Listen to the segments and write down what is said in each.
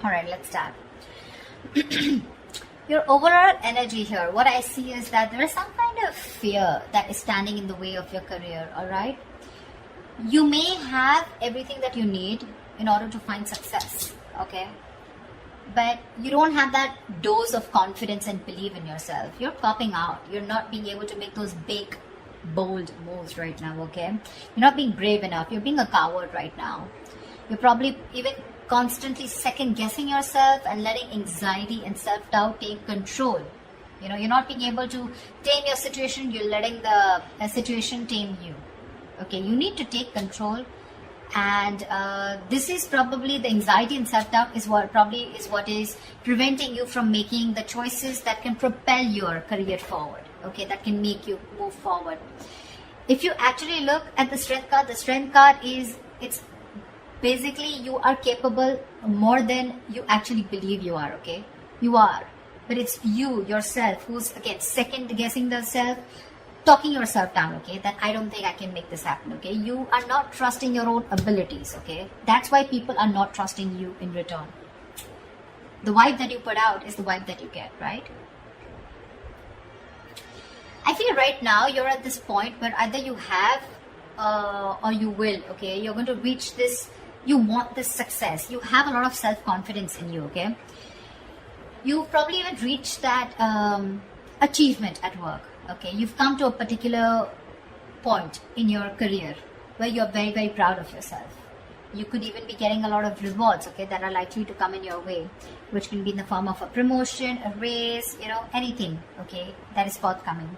All right, let's start. Your overall energy here, what I see is that there is some kind of fear that is standing in the way of your career. All right, you may have everything that you need in order to find success, okay, but you don't have that dose of confidence and belief in yourself. You're popping out. You're not being able to make those big, bold moves right now, okay? You're not being brave enough. You're being a coward right now. You're probably even constantly second guessing yourself and letting anxiety and self-doubt take control. You know, you're not being able to tame your situation. You're letting the situation tame you. Okay, you need to take control. And this is probably the anxiety and self-doubt is what is preventing you from making the choices that can propel your career forward. Okay, that can make you move forward. If you actually look at the strength card is, it's basically you are capable more than you actually believe you are. Okay, you are, but it's you yourself who's again second guessing the self, talking yourself down. Okay, that I don't think I can make this happen. Okay, you are not trusting your own abilities. Okay, that's why people are not trusting you in return. The vibe that you put out is the vibe that you get, right? I feel right now you're at this point where either you have or you will. Okay, you're going to reach this. You want this success. You have a lot of self-confidence in you. Okay, you probably even reached that achievement at work. Okay, you've come to a particular point in your career where you're very, very proud of yourself. You could even be getting a lot of rewards, okay, that are likely to come in your way, which can be in the form of a promotion, a raise, you know, anything, okay, that is forthcoming.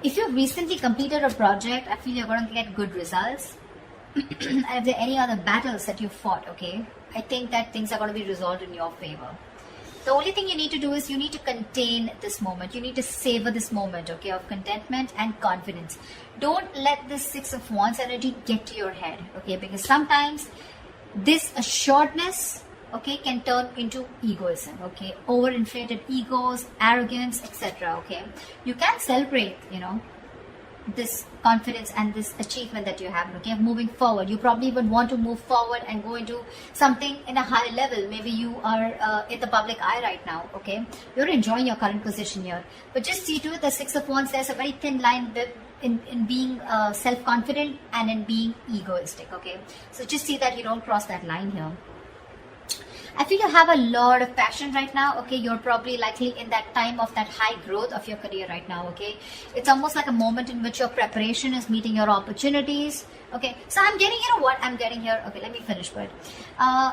If you've recently completed a project, I feel you're going to get good results. And if there are any other battles that you fought, okay, I think that things are going to be resolved in your favor. The only thing you need to do is you need to contain this moment. You need to savor this moment, okay, of contentment and confidence. Don't let this Six of Wands energy get to your head, okay, because sometimes this assuredness, okay, can turn into egoism, okay, overinflated egos, arrogance, etc., okay. You can celebrate, you know, this confidence and this achievement that you have, okay, moving forward. You probably would want to move forward and go into something in a higher level. Maybe you are in the public eye right now, okay, you're enjoying your current position here, but just see to it, the Six of Wands, there's a very thin line in being self-confident and in being egoistic, okay, so just see that you don't cross that line here. I feel you have a lot of passion right now, okay. You're probably likely in that time of that high growth of your career right now, okay. It's almost like a moment in which your preparation is meeting your opportunities, okay. So I'm getting, you know what I'm getting here, okay, let me finish with.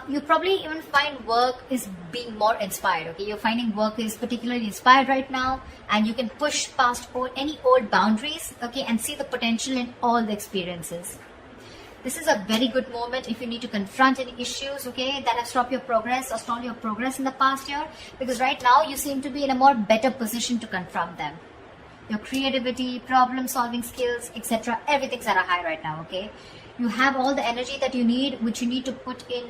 You probably even find work is being more inspired, okay. You're finding work is particularly inspired right now, and you can push past any old boundaries, okay, and see the potential in all the experiences. This is a very good moment if you need to confront any issues, okay, that have stopped your progress or stalled your progress in the past year, because right now you seem to be in a more better position to confront them. Your creativity, problem solving skills, etc., everything's at a high right now, okay. You have all the energy that you need, which you need to put in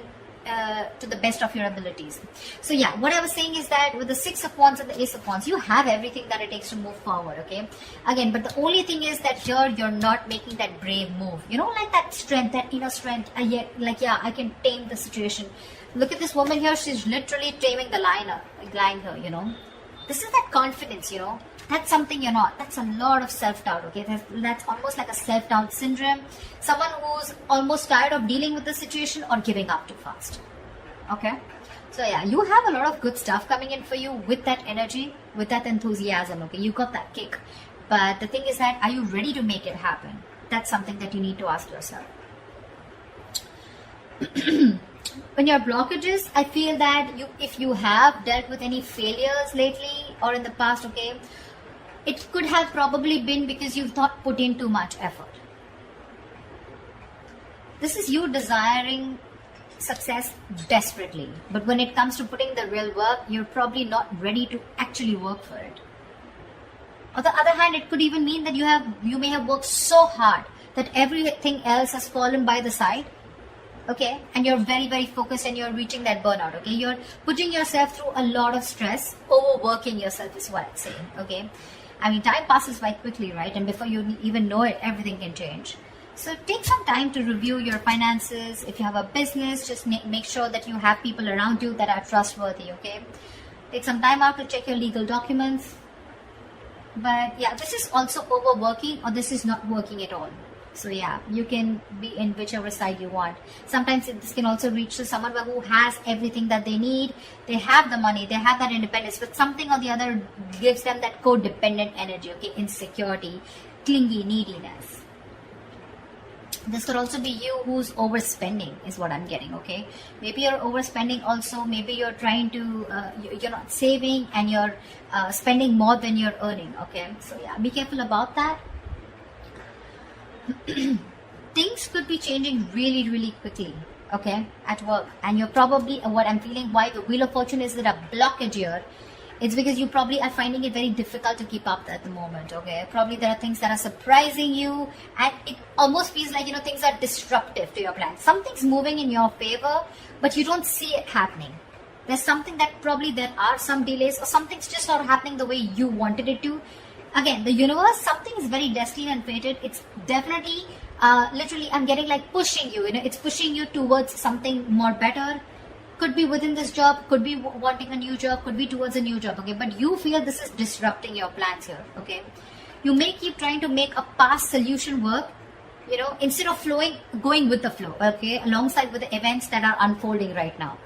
to the best of your abilities. So yeah, what I was saying is that with the Six of Wands and the Ace of Wands, you have everything that it takes to move forward, okay. Again, but the only thing is that here you're not making that brave move, you know, like that strength, that inner strength, like, yeah, I can tame the situation. Look at this woman here, she's literally taming the lion here, you know. This is that confidence, you know. That's something you're not. That's a lot of self-doubt, okay. That's almost like a self-doubt syndrome. Someone who's almost tired of dealing with the situation or giving up too fast, okay. So yeah, you have a lot of good stuff coming in for you with that energy, with that enthusiasm, okay. You got that kick, but the thing is that, are you ready to make it happen? That's something that you need to ask yourself. When your blockages, I feel that if you have dealt with any failures lately or in the past, okay, it could have probably been because you've not put in too much effort. This is you desiring success desperately, but when it comes to putting the real work, you're probably not ready to actually work for it. On the other hand, it could even mean that you may have worked so hard that everything else has fallen by the side, okay, and you're very, very focused and you're reaching that burnout, okay. You're putting yourself through a lot of stress, overworking yourself is what I'm saying, okay. I mean, time passes by quickly, right? And before you even know it, everything can change. So take some time to review your finances. If you have a business, just make sure that you have people around you that are trustworthy, okay? Take some time out to check your legal documents. But yeah, this is also overworking, or this is not working at all. So yeah, you can be in whichever side you want. Sometimes this can also reach to someone who has everything that they need. They have the money, they have that independence, but something or the other gives them that codependent energy, okay? Insecurity, clingy, neediness. This could also be you who's overspending, is what I'm getting, okay? Maybe you're overspending also. Maybe you're trying to, you're not saving and you're spending more than you're earning, okay? So yeah, be careful about that. Things could be changing really, really quickly, okay, at work. And you're probably, what I'm feeling, why the Wheel of Fortune is that a blockage here, it's because you probably are finding it very difficult to keep up at the moment, okay? Probably there are things that are surprising you, and it almost feels like, things are disruptive to your plans. Something's moving in your favor, but you don't see it happening. There's something that probably there are some delays, or something's just not happening the way you wanted it to. Again, the universe, something is very destined and fated. It's definitely, literally, I'm getting like pushing you, it's pushing you towards something more better. Could be within this job, could be wanting a new job, could be towards a new job, okay? But you feel this is disrupting your plans here, okay? You may keep trying to make a past solution work, instead of going with the flow, okay? Alongside with the events that are unfolding right now.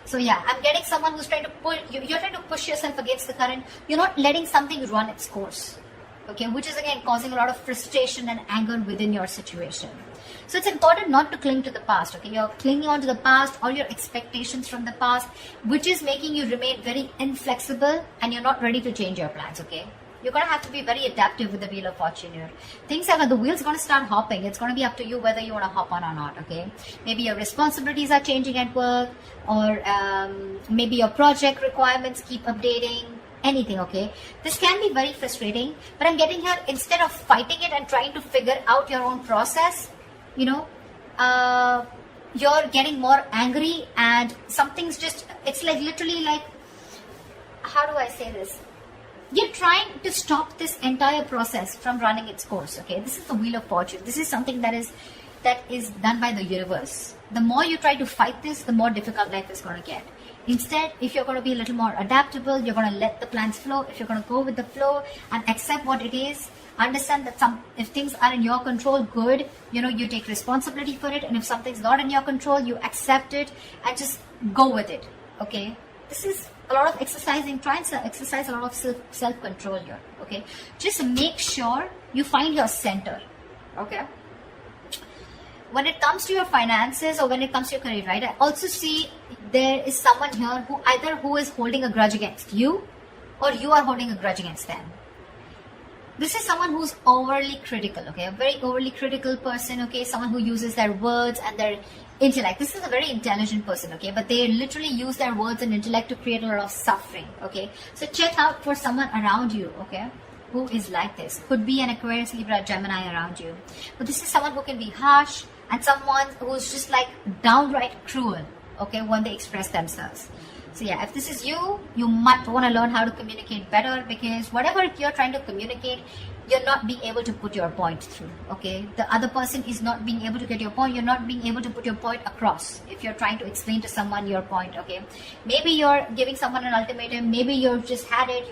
So yeah, I'm getting someone who's trying to pull, you're trying to push yourself against the current. You're not letting something run its course, okay? Which is again causing a lot of frustration and anger within your situation. So it's important not to cling to the past, okay? You're clinging on to the past, all your expectations from the past, which is making you remain very inflexible, and you're not ready to change your plans, okay? You're going to have to be very adaptive with the Wheel of Fortune here. Things are, the wheel's going to start hopping. It's going to be up to you whether you want to hop on or not, okay? Maybe your responsibilities are changing at work, or maybe your project requirements keep updating. Anything, okay? This can be very frustrating, but I'm getting here, instead of fighting it and trying to figure out your own process, you're getting more angry, and something's just, it's like literally like, how do I say this? You're trying to stop this entire process from running its course, okay? This is the Wheel of Fortune. This is something that is done by the universe. The more you try to fight this, the more difficult life is going to get. Instead, if you're going to be a little more adaptable, you're going to let the plans flow. If you're going to go with the flow and accept what it is, understand that if things are in your control, good, you take responsibility for it. And if something's not in your control, you accept it and just go with it, okay? This is a lot of exercising. Try and exercise a lot of self-control here, okay? Just make sure you find your center, okay? When it comes to your finances, or when it comes to your career, right, I also see there is someone here who is holding a grudge against you, or you are holding a grudge against them. This is someone who's overly critical, okay? A very overly critical person, okay? Someone who uses their words and their intellect. This is a very intelligent person, okay? But they literally use their words and intellect to create a lot of suffering, okay? So check out for someone around you, okay, who is like this. Could be an Aquarius, Libra, Gemini around you. But this is someone who can be harsh, and someone who's just like downright cruel, okay, when they express themselves. So yeah, if this is you, you might want to learn how to communicate better, because whatever you're trying to communicate, you're not being able to put your point through, okay? The other person is not being able to get your point. You're not being able to put your point across if you're trying to explain to someone your point, okay? Maybe you're giving someone an ultimatum. Maybe you've just had it.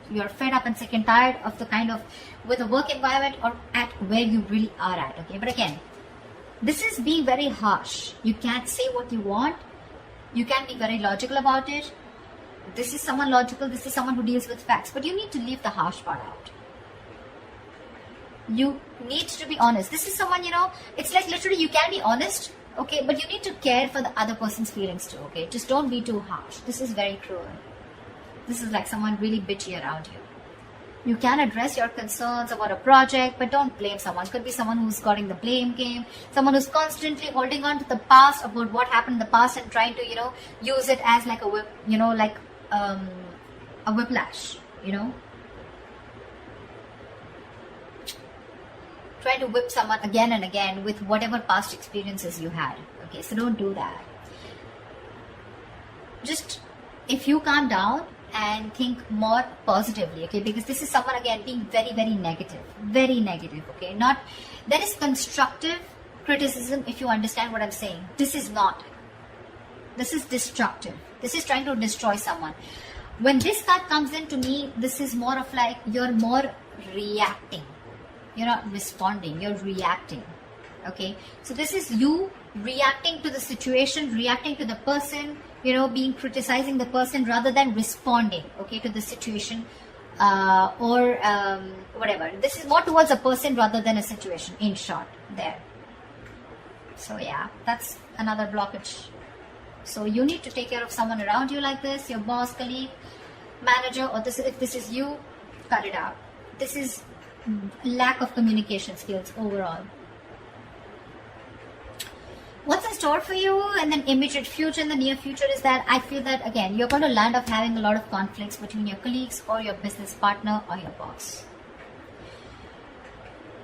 You're fed up and sick and tired of the kind of, with the work environment or at where you really are at, okay? But again, this is being very harsh. You can't say what you want. You can be very logical about it. This is someone logical. This is someone who deals with facts. But you need to leave the harsh part out. You need to be honest. This is someone, it's like literally you can be honest, okay? But you need to care for the other person's feelings too, okay? Just don't be too harsh. This is very cruel. This is like someone really bitchy around you. You can address your concerns about a project, but don't blame someone. Could be someone who's got in the blame game, someone who's constantly holding on to the past, about what happened in the past, and trying to, use it as like a whip, like a whiplash, Try to whip someone again and again with whatever past experiences you had. Okay, so don't do that. Just, if you calm down and think more positively, okay? Because this is someone, again, being very, very negative, okay? Not, there is constructive criticism, if you understand what I'm saying. This is not. This is destructive. This is trying to destroy someone. When this card comes in, to me, this is more of like, you're more reacting. You're not responding, you're reacting, okay? So this is you reacting to the situation, reacting to the person, you know, being criticizing the person rather than responding, okay, to the situation or whatever. This is more towards a person rather than a situation, in short, there. So yeah, that's another blockage. So you need to take care of someone around you like this, your boss, colleague, manager, or this, if this is you, cut it out. This is lack of communication skills overall. What's in store for you and then immediate future, in the near future, is that I feel that, again, you're going to land up having a lot of conflicts between your colleagues or your business partner or your boss.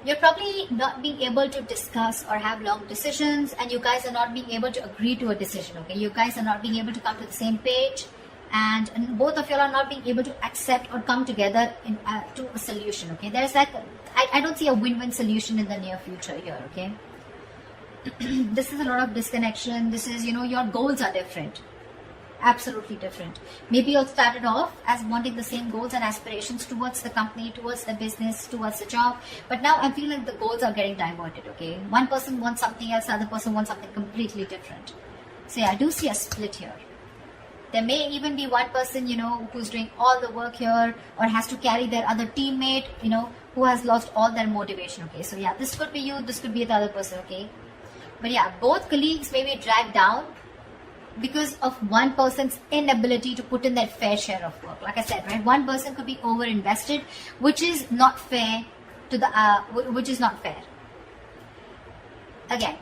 You're probably not being able to discuss or have long decisions, and you guys are not being able to agree to a decision, okay? You guys are not being able to come to the same page, and both of you are not being able to accept or come together to a solution, okay? There's like, I don't see a win-win solution in the near future here, okay? This is a lot of disconnection. This is, you know, your goals are different. Absolutely different. Maybe you started off as wanting the same goals and aspirations towards the company, towards the business, towards the job. But now I feel like the goals are getting diverted, okay? One person wants something else, the other person wants something completely different. So yeah, I do see a split here. There may even be one person, you know, who's doing all the work here or has to carry their other teammate, you know, who has lost all their motivation, okay? So yeah, this could be you, this could be the other person, okay? But yeah, both colleagues may be dragged down because of one person's inability to put in their fair share of work. Like I said, right, one person could be over invested, which is not fair to the which is not fair. Again,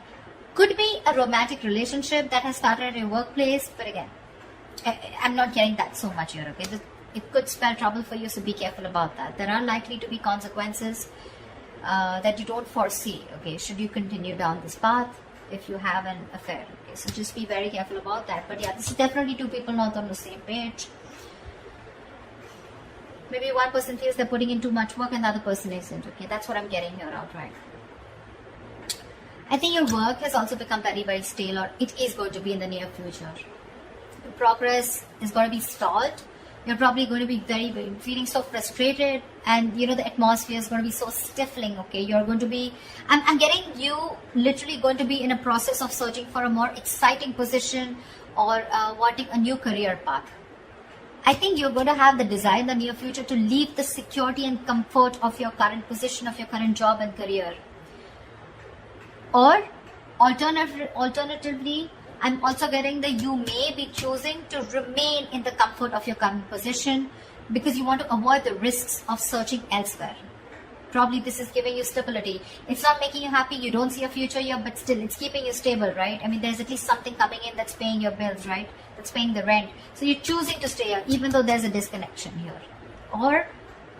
could be a romantic relationship that has started at your workplace, but again, I'm not getting that so much here, okay? It could spell trouble for you, so be careful about that. There are likely to be consequences that you don't foresee, okay, should you continue down this path if you have an affair, okay? So just be very careful about that. But yeah, this is definitely two people not on the same page. Maybe one person feels they're putting in too much work and the other person isn't, okay? That's what I'm getting here outright. I think your work has also become very, very stale, or it is going to be in the near future. Your progress is going to be stalled. You're probably going to be very, very feeling so frustrated, and you know the atmosphere is going to be so stifling, okay? You're going to be, I'm getting you literally going to be in a process of searching for a more exciting position or wanting a new career path. I think you're going to have the desire in the near future to leave the security and comfort of your current position, of your current job and career. Or alternatively, I'm also getting that you may be choosing to remain in the comfort of your current position because you want to avoid the risks of searching elsewhere. Probably this is giving you stability. It's not making you happy, you don't see a future here, but still it's keeping you stable, right? I mean, there's at least something coming in that's paying your bills, right? That's paying the rent. So you're choosing to stay here even though there's a disconnection here. Or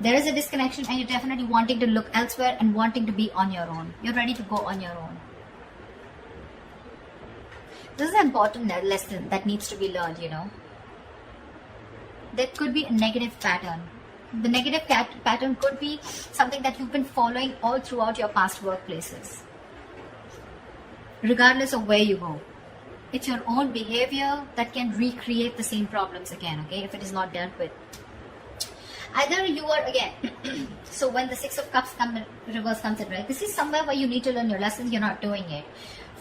there is a disconnection and you're definitely wanting to look elsewhere and wanting to be on your own. You're ready to go on your own. This is an important lesson that needs to be learned, you know. There could be a negative pattern. The negative pattern could be something that you've been following all throughout your past workplaces. Regardless of where you go. It's your own behavior that can recreate the same problems again, okay, if it is not dealt with. Either you are, again, so when the Six of Cups reverse comes in, right, this is somewhere where you need to learn your lessons, you're not doing it.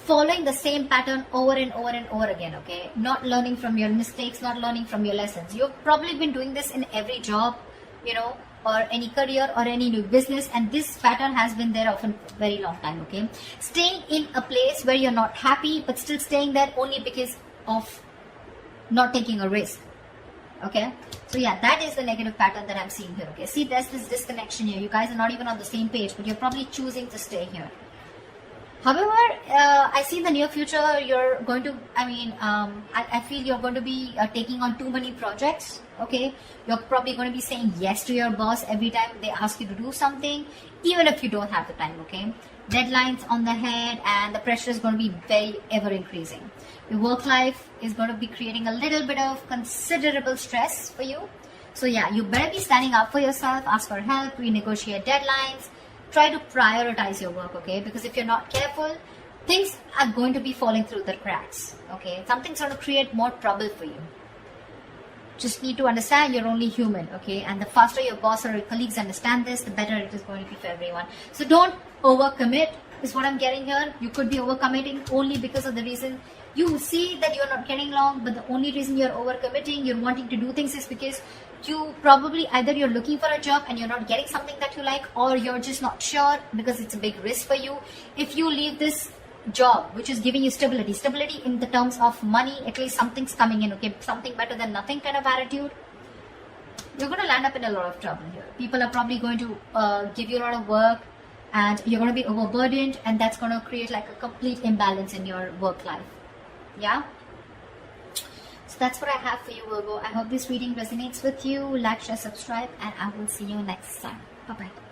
Following the same pattern over and over and over again, okay? Not learning from your mistakes, not learning from your lessons. You've probably been doing this in every job, you know, or any career or any new business, and this pattern has been there for a very long time, okay? Staying in a place where you're not happy, but still staying there only because of not taking a risk, okay? So yeah, that is the negative pattern that I'm seeing here, okay? See, there's this disconnection here. You guys are not even on the same page, but you're probably choosing to stay here. However, I see in the near future, you're going to, I feel you're going to be taking on too many projects, okay? You're probably going to be saying yes to your boss every time they ask you to do something, even if you don't have the time, okay? Deadlines on the head, and the pressure is going to be very ever increasing. Your work life is going to be creating a little bit of considerable stress for you. So yeah, you better be standing up for yourself, ask for help, renegotiate deadlines, try to prioritize your work, okay? Because if you're not careful, things are going to be falling through the cracks, okay? Something's going to create more trouble for you. Just need to understand you're only human, okay? And the faster your boss or your colleagues understand this, the better it is going to be for everyone. So don't overcommit, is what I'm getting here. You could be overcommitting only because of the reason you see that you're not getting along, but the only reason you're overcommitting, you're wanting to do things, is because you probably either you're looking for a job and you're not getting something that you like, or you're just not sure because it's a big risk for you. If you leave this job which is giving you stability in the terms of money, at least something's coming in, okay, something better than nothing kind of attitude, you're going to land up in a lot of trouble here. People are probably going to give you a lot of work, and you're going to be overburdened, and that's going to create like a complete imbalance in your work life. Yeah, so that's what I have for you, Virgo. I hope this reading resonates with you. Like, share, subscribe, and I will see you next time. Bye bye.